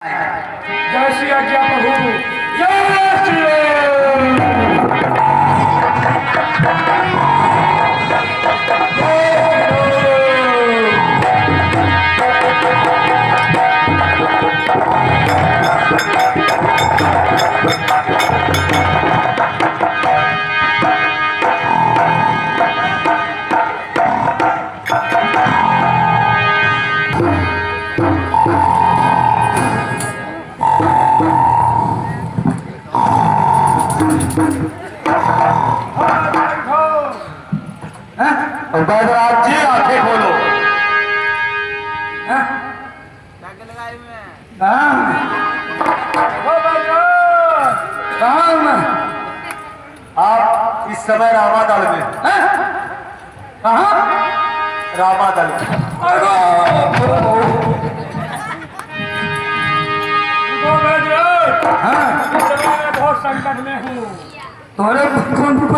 जय श्री आज्ञा प्रभु। जय श्री बैदराज जी आंखें खोलो। आप इस समय रामादल में कहा रामादल में बहुत संकट में हूँ। तुम्हारे कौन